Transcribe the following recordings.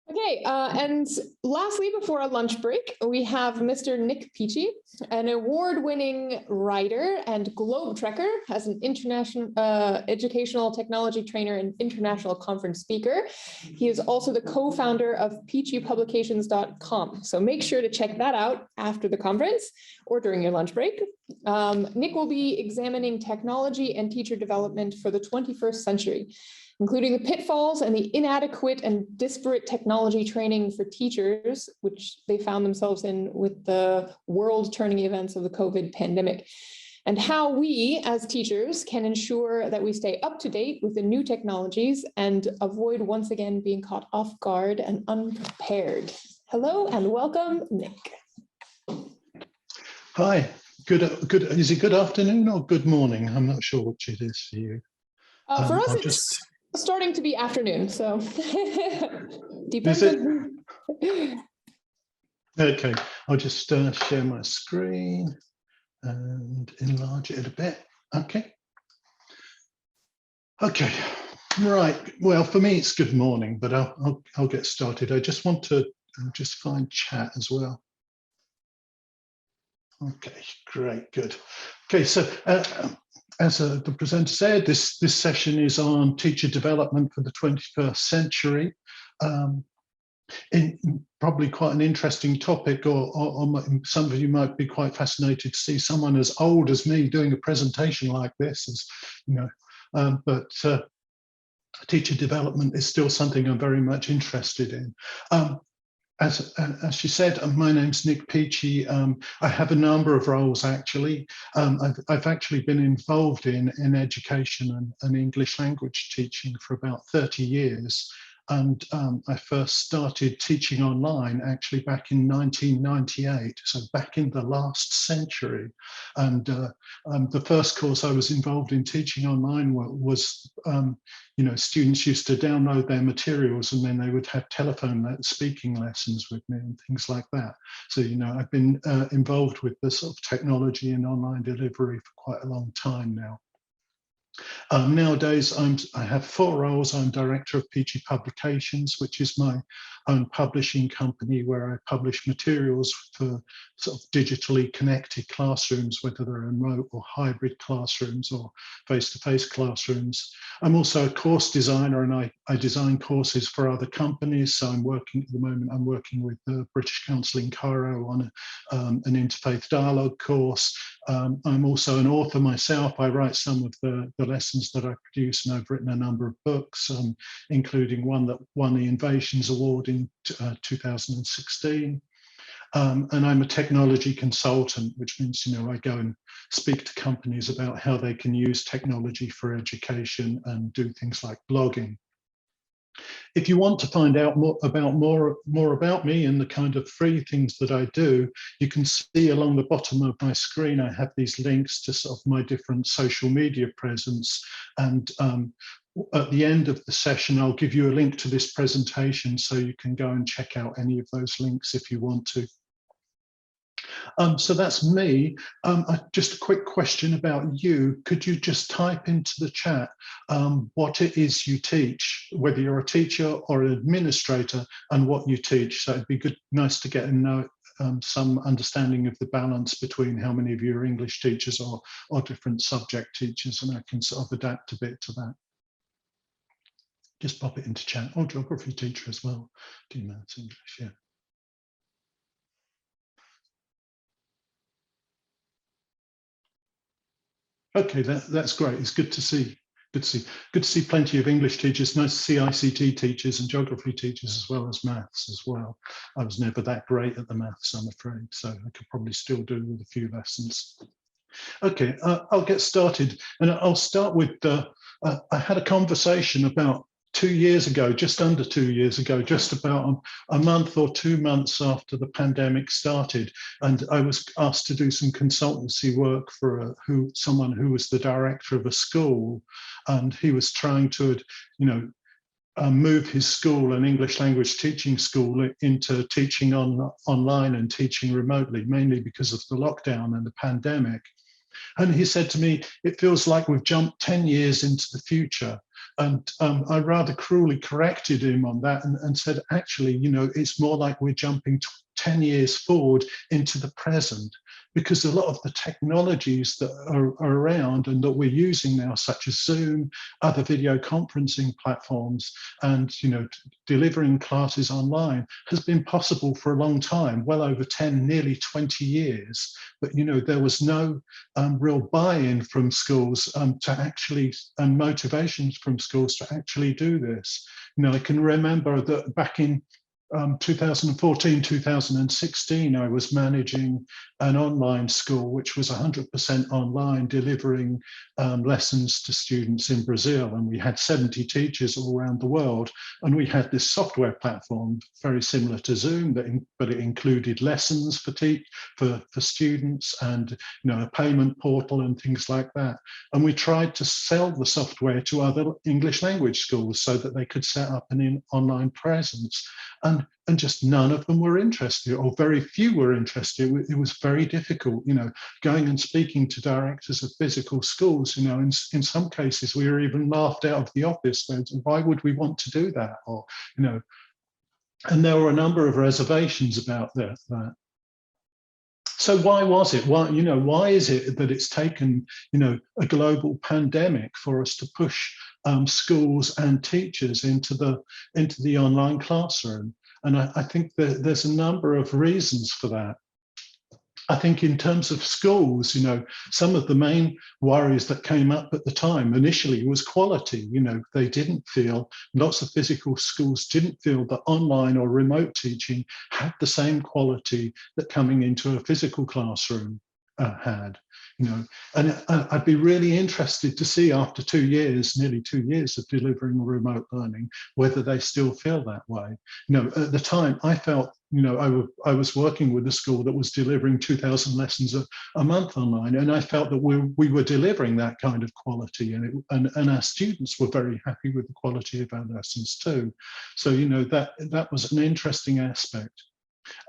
Okay, and lastly, before our lunch break, we have Mr. Nick Peachey, an award-winning writer and globe trekker as an international educational technology trainer and international conference speaker. He is also the co-founder of peacheypublications.com. So make sure to check that out after the conference or during your lunch break. Nick will be examining technology and teacher development for the 21st century, including the pitfalls and the inadequate and disparate technology training for teachers, which they found themselves in with the world-turning events of the COVID pandemic, and how we as teachers can ensure that we stay up to date with the new technologies and avoid once again being caught off guard and unprepared. Hello and welcome, Nick. Hi, is it good afternoon or good morning? I'm not sure which it is for you. For us, it's starting to be afternoon, so depends on. Okay, I'll just share my screen and enlarge it a bit. Okay, right. Well, for me it's good morning, but I'll get started. I just want to just find chat as well. Okay, great, good. Okay, so as the presenter said, this session is on teacher development for the 21st century. Probably quite an interesting topic, or some of you might be quite fascinated to see someone as old as me doing a presentation like this, but teacher development is still something I'm very much interested in. As she said, my name's Nick Peachey. I have a number of roles actually. I've actually been involved in education and English language teaching for about 30 years. And I first started teaching online actually back in 1998, so back in the last century. And the first course I was involved in teaching online was, students used to download their materials and then they would have telephone speaking lessons with me and things like that. So, I've been involved with the sort of technology and online delivery for quite a long time now. Nowadays, I have 4 roles. I'm director of Peachey Publications, which is my own publishing company where I publish materials for sort of digitally connected classrooms, whether they're remote or hybrid classrooms or face-to-face classrooms. I'm also a course designer and I design courses for other companies. So at the moment, I'm working with the British Council in Cairo on an interfaith dialogue course. I'm also an author myself. I write some of the lessons that I produce, and I've written a number of books, including one that won the Innovations Award in 2016. And I'm a technology consultant, which means, I go and speak to companies about how they can use technology for education and do things like blogging. If you want to find out more about me and the kind of free things that I do, you can see along the bottom of my screen, I have these links to sort of my different social media presence. And at the end of the session, I'll give you a link to this presentation so you can go and check out any of those links if you want to. So that's me. Just a quick question about you. Could you just type into the chat what it is you teach, whether you're a teacher or an administrator, and what you teach? So it'd be nice to get to know some understanding of the balance between how many of you are English teachers or different subject teachers, and I can sort of adapt a bit to that. Just pop it into chat. Or geography teacher as well. Do maths, English, yeah. Okay, that's great. It's good to see. Good to see plenty of English teachers. Nice to see ICT teachers and geography teachers as well as maths as well. I was never that great at the maths, I'm afraid, so I could probably still do with a few lessons. Okay, I'll get started, and I'll start with. I had a conversation about 2 years ago, just under 2 years ago, just about a month or 2 months after the pandemic started, and I was asked to do some consultancy work for someone who was the director of a school, and he was trying to, move his school, an English language teaching school, into teaching online and teaching remotely, mainly because of the lockdown and the pandemic. And he said to me, it feels like we've jumped 10 years into the future. I rather cruelly corrected him on that and said, actually, it's more like we're jumping 10 years forward into the present, because a lot of the technologies that are around and that we're using now, such as Zoom, other video conferencing platforms, and delivering classes online, has been possible for a long time, well over 10, nearly 20 years. But there was no real buy-in from schools to actually, and motivations from schools to actually do this. I can remember that back in 2014, 2016, I was managing an online school which was 100% online, delivering lessons to students in Brazil. And we had 70 teachers all around the world. And we had this software platform very similar to Zoom, but it included lessons for students, and a payment portal and things like that. And we tried to sell the software to other English language schools so that they could set up an online presence. And just none of them were interested, or very few were interested. It was very difficult, going and speaking to directors of physical schools. In some cases, we were even laughed out of the office. Why would we want to do that? Or, and there were a number of reservations about that. So why was it? Why is it that it's taken, a global pandemic for us to push schools and teachers into the online classroom? And I think that there's a number of reasons for that. I think in terms of schools, some of the main worries that came up at the time initially was quality. They didn't feel, lots of physical schools didn't feel that online or remote teaching had the same quality that coming into a physical classroom had. And I'd be really interested to see, after 2 years, nearly 2 years of delivering remote learning, whether they still feel that way. At the time, I felt, I was working with a school that was delivering 2,000 lessons a month online, and I felt that we were delivering that kind of quality, and our students were very happy with the quality of our lessons too. So, that was an interesting aspect.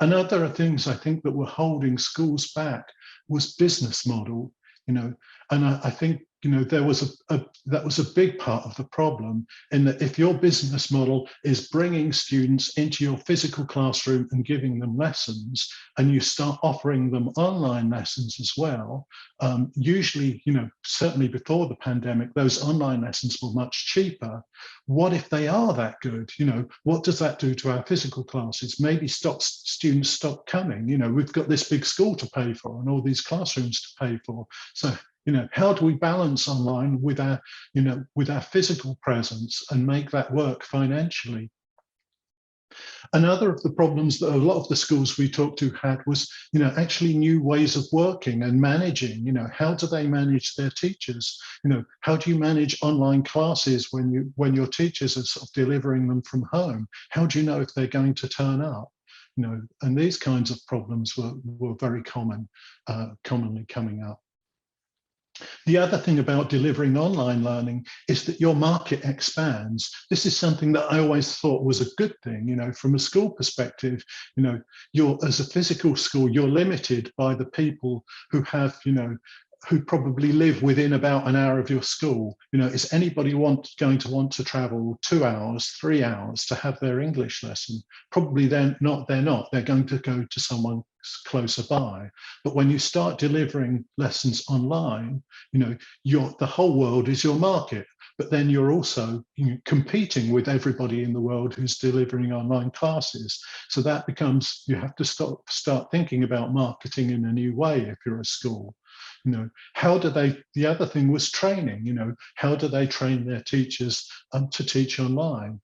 And other things I think that were holding schools back was business model, and I think that was a big part of the problem, in that if your business model is bringing students into your physical classroom and giving them lessons, and you start offering them online lessons as well, usually, certainly before the pandemic, those online lessons were much cheaper. What if they are that good? What does that do to our physical classes? Maybe students stop coming. We've got this big school to pay for and all these classrooms to pay for. So, how do we balance online with our physical presence and make that work financially? Another of the problems that a lot of the schools we talked to had was, actually new ways of working and managing. How do they manage their teachers? How do you manage online classes when your teachers are sort of delivering them from home? How do you know if they're going to turn up? And these kinds of problems were very commonly coming up. The other thing about delivering online learning is that your market expands. This is something that I always thought was a good thing. From a school perspective, as a physical school, you're limited by the people who have, who probably live within about an hour of your school. Is anybody going to want to travel 2 hours, 3 hours to have their English lesson? Probably they're not. They're going to go to someone closer by. But when you start delivering lessons online, the whole world is your market. But then you're also competing with everybody in the world who's delivering online classes. So that becomes, you have to start thinking about marketing in a new way if you're a school. The other thing was training. How do they train their teachers to teach online?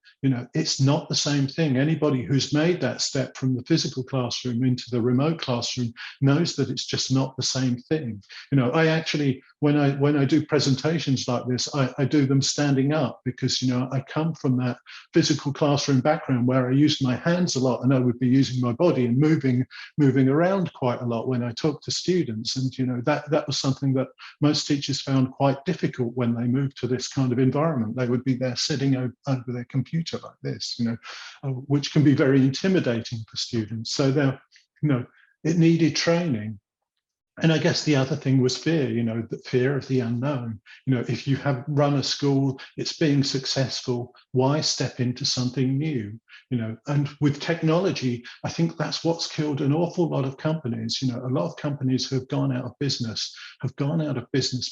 It's not the same thing. Anybody who's made that step from the physical classroom into the remote classroom knows that it's just not the same thing. I actually, when I do presentations like this, I do them standing up, because I come from that physical classroom background where I use my hands a lot, and I would be using my body and moving around quite a lot when I talk to students. And that was something that most teachers found quite difficult when they moved to this kind of environment. They would be there sitting over their computer like this, which can be very intimidating for students. So it needed training. And I guess the other thing was fear, the fear of the unknown. If you have run a school, it's being successful, why step into something new? And with technology, I think that's what's killed an awful lot of companies. A lot of companies who have gone out of business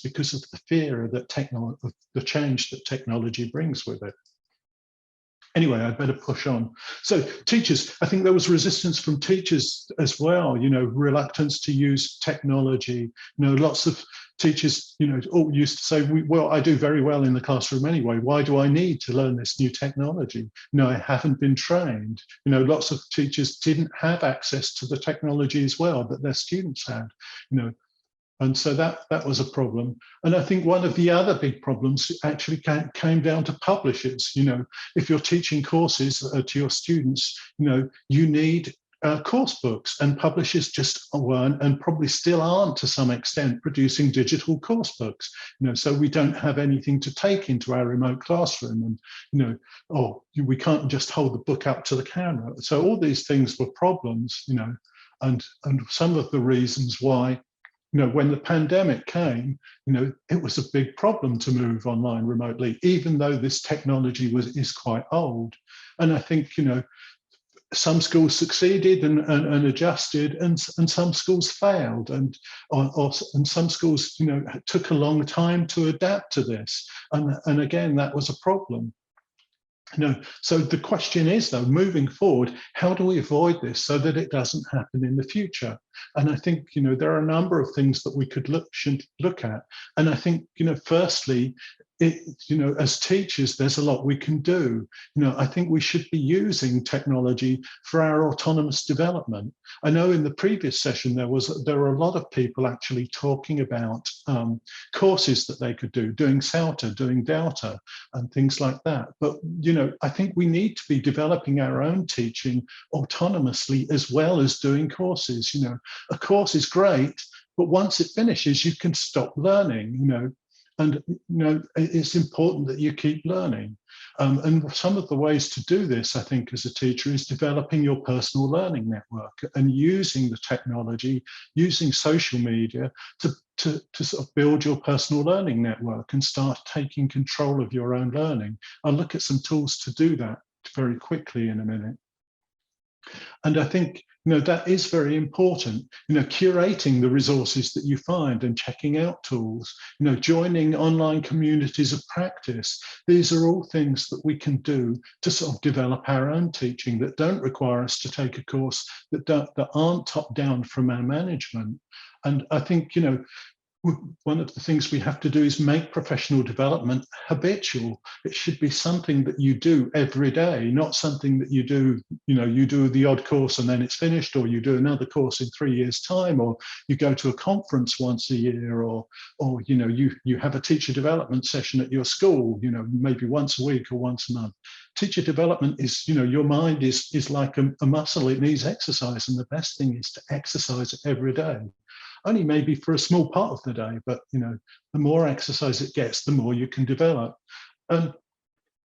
because of the fear of the change that technology brings with it. Anyway, I'd better push on. So teachers, I think there was resistance from teachers as well, reluctance to use technology. Lots of teachers, all used to say, well, I do very well in the classroom anyway. Why do I need to learn this new technology? I haven't been trained. Lots of teachers didn't have access to the technology as well that their students had, And so that was a problem. And I think one of the other big problems actually came down to publishers. If you're teaching courses to your students, you need course books, and publishers just weren't, and probably still aren't to some extent, producing digital course books. So we don't have anything to take into our remote classroom, and we can't just hold the book up to the camera. So all these things were problems, and some of the reasons why. When the pandemic came, it was a big problem to move online remotely, even though this technology is quite old. And I think, some schools succeeded and adjusted, and some schools failed, and some schools, took a long time to adapt to this. And again, that was a problem. So the question is, though, moving forward, how do we avoid this so that it doesn't happen in the future? And I think, there are a number of things that we should look at. And I think, firstly, as teachers, there's a lot we can do. I think we should be using technology for our autonomous development. I know in the previous session, there were a lot of people actually talking about courses that they could do, doing SAUTA, doing DAUTA, and things like that. But, I think we need to be developing our own teaching autonomously as well as doing courses. A course is great, but once it finishes, you can stop learning, and it's important that you keep learning. And some of the ways to do this, I think, as a teacher, is developing your personal learning network and using the technology, using social media to sort of build your personal learning network and start taking control of your own learning. I'll look at some tools to do that very quickly in a minute. And I think, that is very important, curating the resources that you find and checking out tools, joining online communities of practice. These are all things that we can do to sort of develop our own teaching that don't require us to take a course, that aren't top down from our management. And I think, one of the things we have to do is make professional development habitual. It should be something that you do every day, not something that you do, you do the odd course and then it's finished, or you do another course in 3 years' time, or you go to a conference once a year, or you have a teacher development session at your school, maybe once a week or once a month. Teacher development is, your mind is like a muscle. It needs exercise, and the best thing is to exercise it every day. Only maybe for a small part of the day, but the more exercise it gets, the more you can develop. And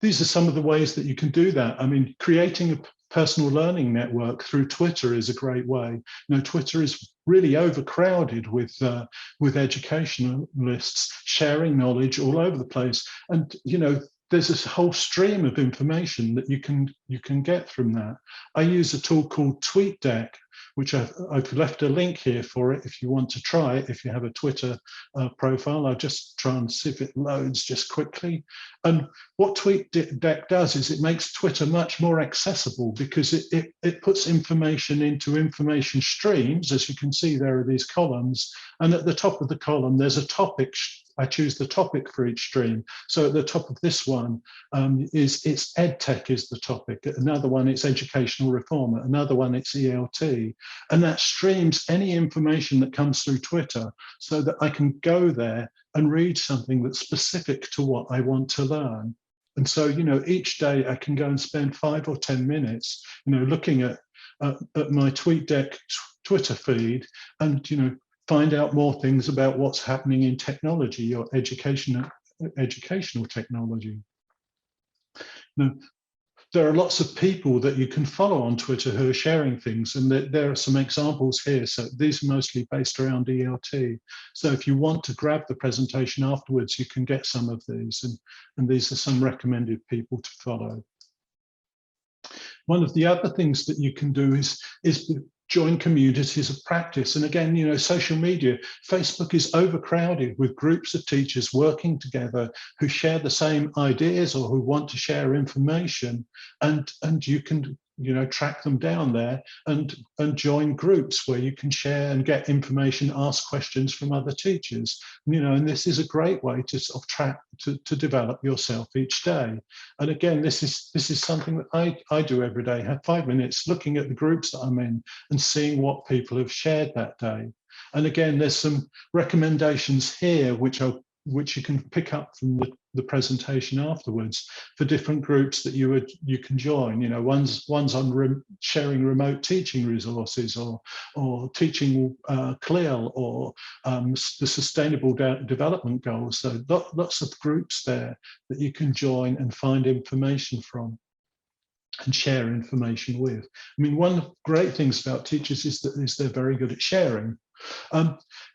these are some of the ways that you can do that. I mean, creating a personal learning network through Twitter is a great way. Twitter is really overcrowded with educationalists sharing knowledge all over the place. And there's this whole stream of information that you can get from that. I use a tool called TweetDeck, which I've left a link here for it if you want to try it, if you have a Twitter profile. I'll just try and see if it loads just quickly. And what TweetDeck does is it makes Twitter much more accessible, because it puts information into information streams. As you can see, there are these columns, and at the top of the column, there's a topic. I choose the topic for each stream. So at the top of this one it's EdTech is the topic. Another one, it's educational reform. Another one, it's ELT. And that streams any information that comes through Twitter, so that I can go there and read something that's specific to what I want to learn. And so, each day I can go and spend 5 or 10 minutes, looking at my TweetDeck Twitter feed, and, find out more things about what's happening in technology or educational technology. there are lots of people that you can follow on Twitter who are sharing things, and there are some examples here. So these are mostly based around ELT. So if you want to grab the presentation afterwards, you can get some of these, and these are some recommended people to follow. One of the other things that you can do is join communities of practice. And again, you know, social media, Facebook is overcrowded with groups of teachers working together who share the same ideas or who want to share information. And you can, you know, track them down there and join groups where you can share and get information, ask questions from other teachers. You know, and this is a great way to sort of track, to develop yourself each day. And again, this is something that I do every day, have 5 minutes looking at the groups that I'm in and seeing what people have shared that day. And again, there's some recommendations here which you can pick up from the presentation afterwards for different groups that you can join. You know, one's on sharing remote teaching resources, or teaching CLIL, or the Sustainable Development Goals. So lots of groups there that you can join and find information from and share information with. I mean, one of the great things about teachers is that they're very good at sharing.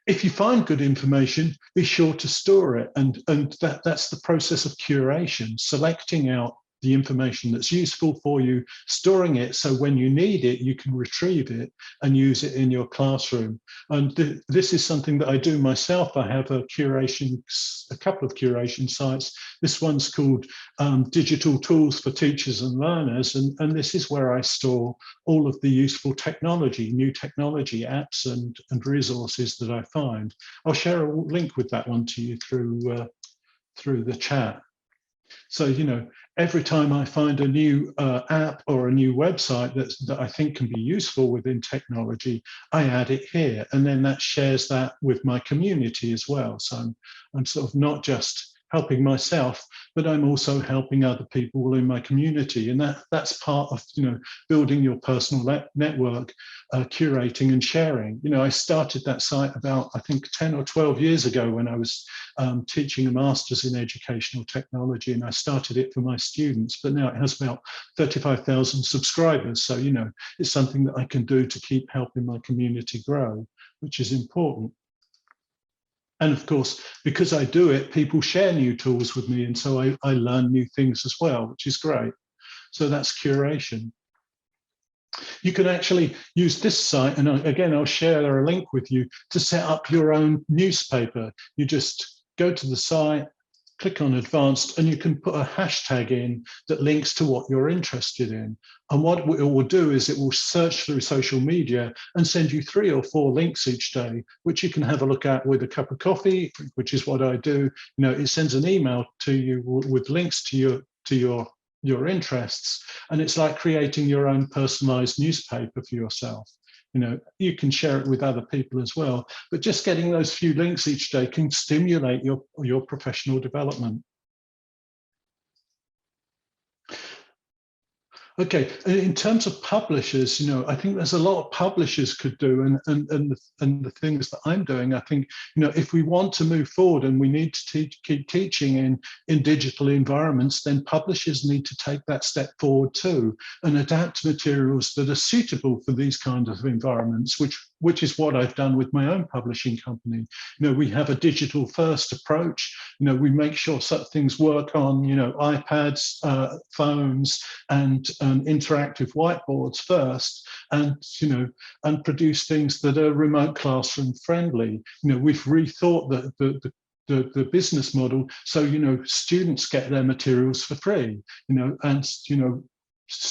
If you find good information, be sure to store it, and that's the process of curation, selecting out the information that's useful for you, storing it so when you need it, you can retrieve it and use it in your classroom. And this is something that I do myself. I have a couple of curation sites. This one's called Digital Tools for Teachers and Learners, and this is where I store all of the useful technology, new technology apps and resources that I find. I'll share a link with that one to you through the chat. So, you know, every time I find a new app or a new website that I think can be useful within technology, I add it here, and then that shares that with my community as well. So I'm sort of not just helping myself, but I'm also helping other people in my community, and that's part of, you know, building your personal network, curating and sharing. You know, I started that site about, I think, 10 or 12 years ago when I was teaching a master's in educational technology, and I started it for my students, but now it has about 35,000 subscribers. So, you know, it's something that I can do to keep helping my community grow, which is important. And of course, because I do it, people share new tools with me, and so I learn new things as well, which is great. So that's curation. You can actually use this site, and again, I'll share a link with you to set up your own newspaper. You just go to the site, click on advanced, and you can put a hashtag in that links to what you're interested in. And what it will do is it will search through social media and send you 3 or 4 links each day, which you can have a look at with a cup of coffee, which is what I do. You know, it sends an email to you with links to your interests, and it's like creating your own personalized newspaper for yourself. You know, you can share it with other people as well, but just getting those few links each day can stimulate your professional development. Okay, in terms of publishers, you know, I think there's a lot publishers could do, and the things that I'm doing. I think, you know, if we want to move forward and we need to keep teaching in digital environments, then publishers need to take that step forward too and adapt materials that are suitable for these kinds of environments, which is what I've done with my own publishing company. You know, we have a digital first approach. You know, we make sure such things work on, you know, iPads, phones, and interactive whiteboards first, and, you know, and produce things that are remote classroom friendly. You know, we've rethought the business model, so, you know, students get their materials for free, you know, and, you know,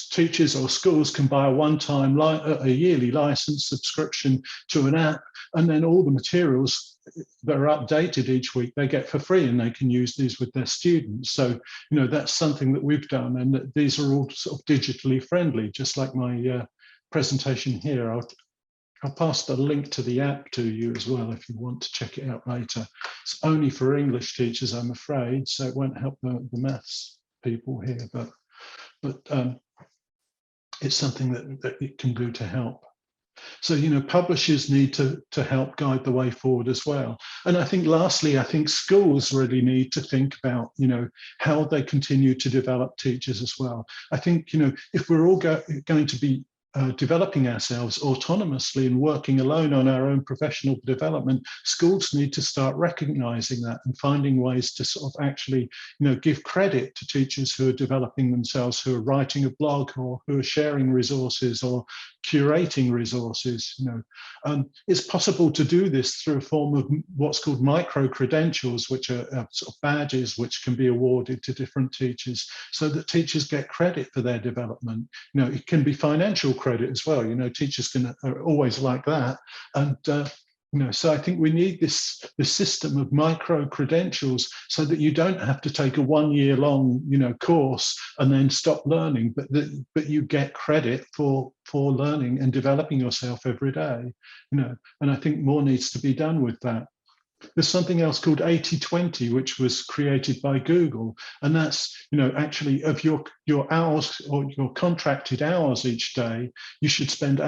teachers or schools can buy a yearly license subscription to an app, and then all the materials that are updated each week they get for free, and they can use these with their students. So, you know, that's something that we've done, and these are all sort of digitally friendly, just like my presentation here. I'll pass the link to the app to you as well if you want to check it out later. It's only for English teachers, I'm afraid, so it won't help the maths people here, but it's something that it can do to help. So, publishers need to help guide the way forward as well. And I think lastly, I think schools really need to think about, how they continue to develop teachers as well. I think, if we're all going to be developing ourselves autonomously and working alone on our own professional development, schools need to start recognizing that and finding ways to sort of actually, give credit to teachers who are developing themselves, who are writing a blog or who are sharing resources or curating resources. It's possible to do this through a form of what's called micro credentials, which are sort of badges which can be awarded to different teachers so that teachers get credit for their development. It can be financial credit as well. Teachers are always like that. And so I think we need this system of micro credentials so that you don't have to take a 1 year long, course and then stop learning, but you get credit for learning and developing yourself every day. And I think more needs to be done with that. There's something else called 80-20, which was created by Google. And that's, actually of your hours or your contracted hours each day, you should spend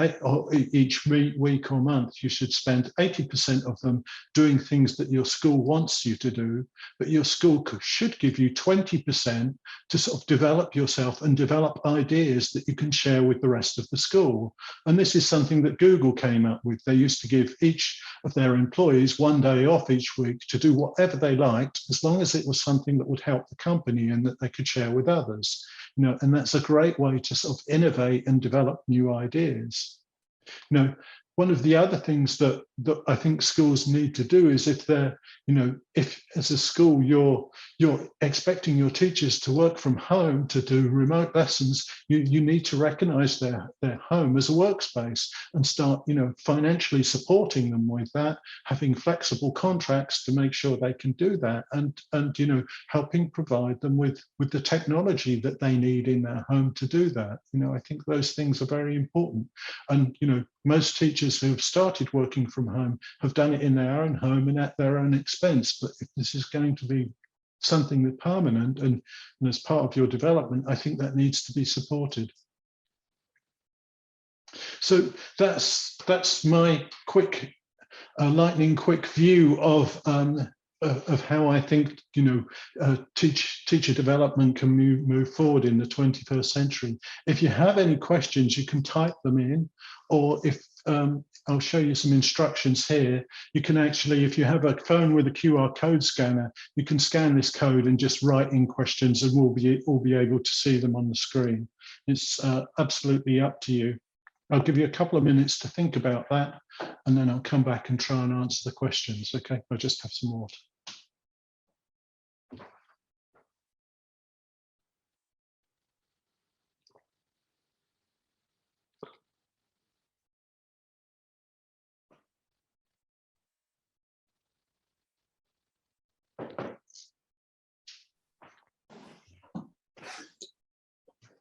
each week or month, you should spend 80% of them doing things that your school wants you to do, but your school should give you 20% to sort of develop yourself and develop ideas that you can share with the rest of the school. And this is something that Google came up with. They used to give each of their employees 1 day off each week to do whatever they liked, as long as it was something that would help the company and that they could share with others. And that's a great way to sort of innovate and develop new ideas. One of the other things that I think schools need to do is if they're, if as a school you're expecting your teachers to work from home to do remote lessons, you need to recognize their home as a workspace and start, financially supporting them with that, having flexible contracts to make sure they can do that, and helping provide them with the technology that they need in their home to do that. I think those things are very important. And most teachers who have started working from home have done it in their own home and at their own expense. But if this is going to be something that's permanent and as part of your development, I think that needs to be supported. So that's my quick, lightning quick view of how I think teacher development can move forward in the 21st century. If you have any questions, you can type them in, or if I'll show you some instructions here. You can actually, if you have a phone with a QR code scanner, you can scan this code and just write in questions, and we'll be able to see them on the screen. It's absolutely up to you. I'll give you a couple of minutes to think about that, and then I'll come back and try and answer the questions. Okay, I'll just have some water.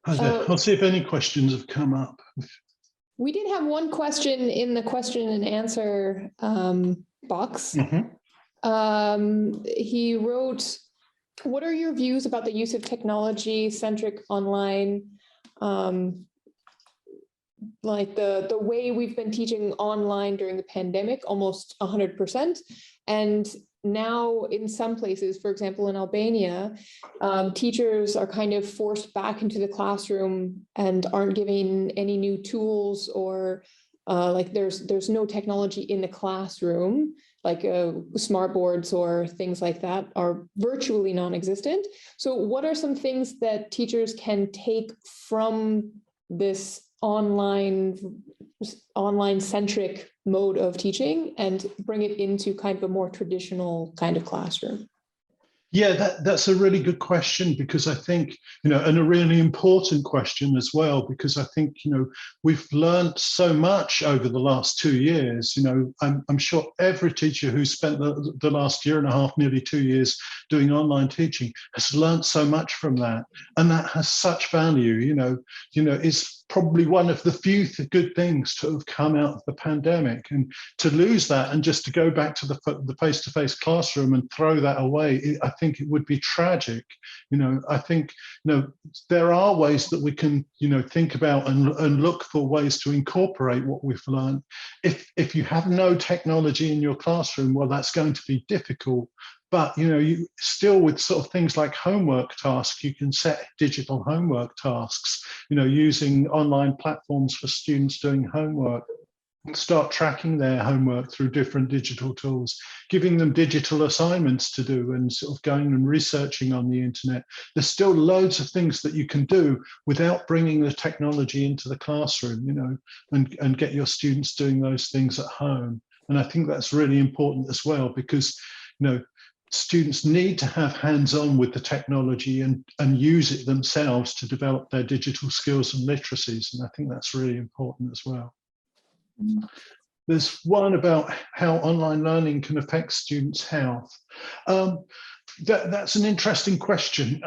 I'll see if any questions have come up. We did have one question in the question and answer box. He wrote, what are your views about the use of technology-centric online, like the way we've been teaching online during the pandemic, almost 100%, and now in some places, for example, in Albania, teachers are kind of forced back into the classroom and aren't given any new tools, or like there's no technology in the classroom, like smart boards or things like that are virtually non-existent. So what are some things that teachers can take from this online-centric mode of teaching and bring it into kind of a more traditional kind of classroom? Yeah, that's a really good question, because I think, and a really important question as well, because I think, we've learned so much over the last 2 years. I'm sure every teacher who spent the last year and a half, nearly 2 years doing online teaching has learned so much from that. And that has such value, probably one of the few good things to have come out of the pandemic. And to lose that and just to go back to the face-to-face classroom and throw that away, I think it would be tragic. I think there are ways that we can think about and look for ways to incorporate what we've learned. If you have no technology in your classroom, well, that's going to be difficult. But you still, with sort of things like homework tasks, you can set digital homework tasks, using online platforms for students doing homework. Start tracking their homework through different digital tools, giving them digital assignments to do, and sort of going and researching on the internet. There's still loads of things that you can do without bringing the technology into the classroom, and get your students doing those things at home. And I think that's really important as well, because students need to have hands-on with the technology and use it themselves to develop their digital skills and literacies. And I think that's really important as well. There's one about how online learning can affect students' health. That's an interesting question.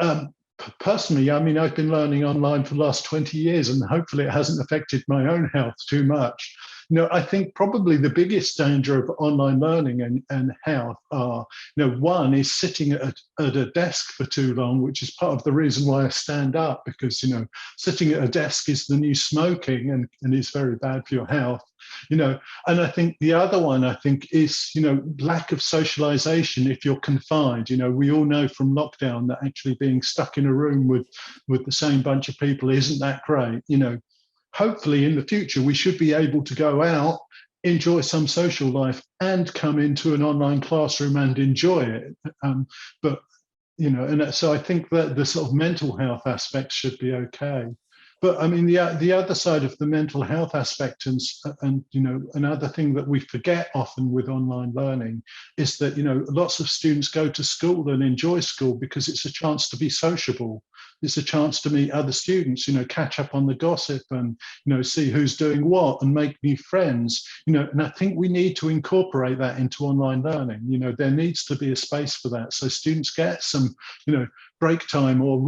Personally, I've been learning online for the last 20 years, and hopefully it hasn't affected my own health too much. I think probably the biggest danger of online learning and health are, one is sitting at a desk for too long, which is part of the reason why I stand up, because, sitting at a desk is the new smoking and is very bad for your health. And I think the other one, is, lack of socialization if you're confined. We all know from lockdown that actually being stuck in a room with the same bunch of people isn't that great. Hopefully in the future, we should be able to go out, enjoy some social life, and come into an online classroom and enjoy it. And so I think that the sort of mental health aspect should be okay. But the other side of the mental health aspect, and another thing that we forget often with online learning is that, lots of students go to school and enjoy school because it's a chance to be sociable. It's a chance to meet other students, catch up on the gossip and, see who's doing what and make new friends, and I think we need to incorporate that into online learning. There needs to be a space for that. So students get some, break time or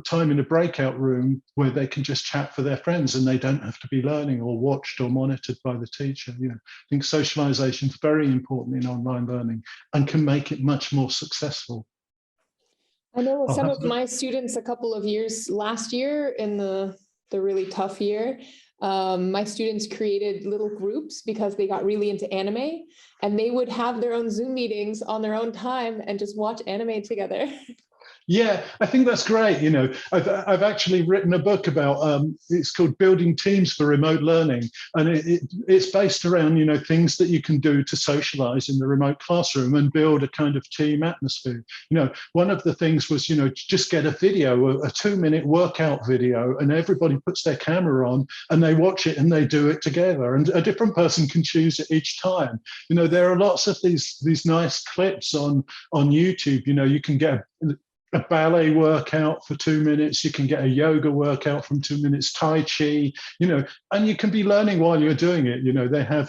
time in a breakout room where they can just chat for their friends and they don't have to be learning or watched or monitored by the teacher. I think socialization is very important in online learning and can make it much more successful. I know some of my students a couple of years last year in the really tough year, my students created little groups because they got really into anime, and they would have their own Zoom meetings on their own time and just watch anime together. Yeah, I think that's great. I've actually written a book about, it's called Building Teams for Remote Learning. And it's based around, things that you can do to socialize in the remote classroom and build a kind of team atmosphere. One of the things was, just get a video, a 2-minute workout video, and everybody puts their camera on and they watch it and they do it together. And a different person can choose it each time. There are lots of these nice clips on YouTube. You can get a ballet workout for 2 minutes, you can get a yoga workout from 2 minutes, Tai Chi, and you can be learning while you're doing it. They have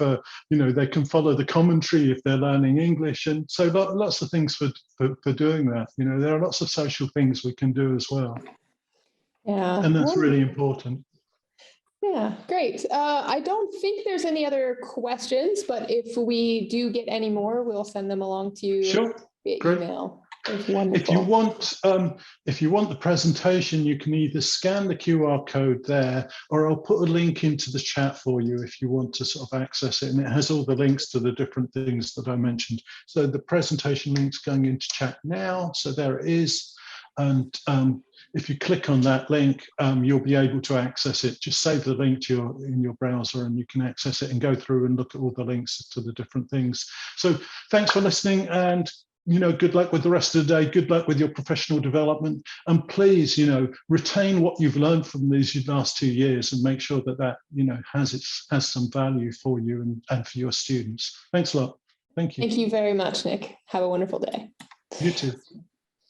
they can follow the commentary if they're learning English. And so lots of things for doing that. There are lots of social things we can do as well. Yeah. And that's really important. Yeah, great. I don't think there's any other questions, but if we do get any more, we'll send them along to you via email. If you want the presentation, you can either scan the QR code there, or I'll put a link into the chat for you if you want to sort of access it. And it has all the links to the different things that I mentioned. So the presentation link's going into chat now. So there it is. And if you click on that link, you'll be able to access it. Just save the link in your browser and you can access it and go through and look at all the links to the different things. So thanks for listening, and good luck with the rest of the day. Good luck with your professional development. And please, retain what you've learned from these last 2 years and make sure that has some value for you and for your students. Thanks a lot. Thank you. Thank you very much, Nick. Have a wonderful day. You too.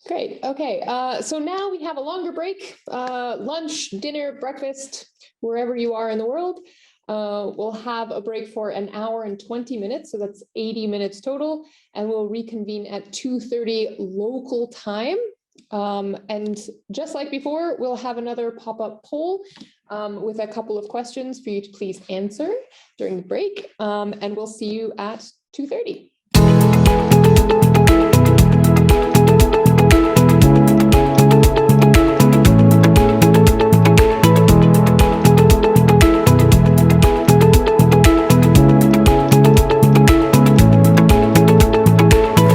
Great. Okay. So now we have a longer break, lunch, dinner, breakfast, wherever you are in the world. We'll have a break for 1 hour and 20 minutes. So that's 80 minutes total. And we'll reconvene at 2:30 local time. And just like before, we'll have another pop-up poll. with a couple of questions for you to please answer during the break. And we'll see you at 2:30.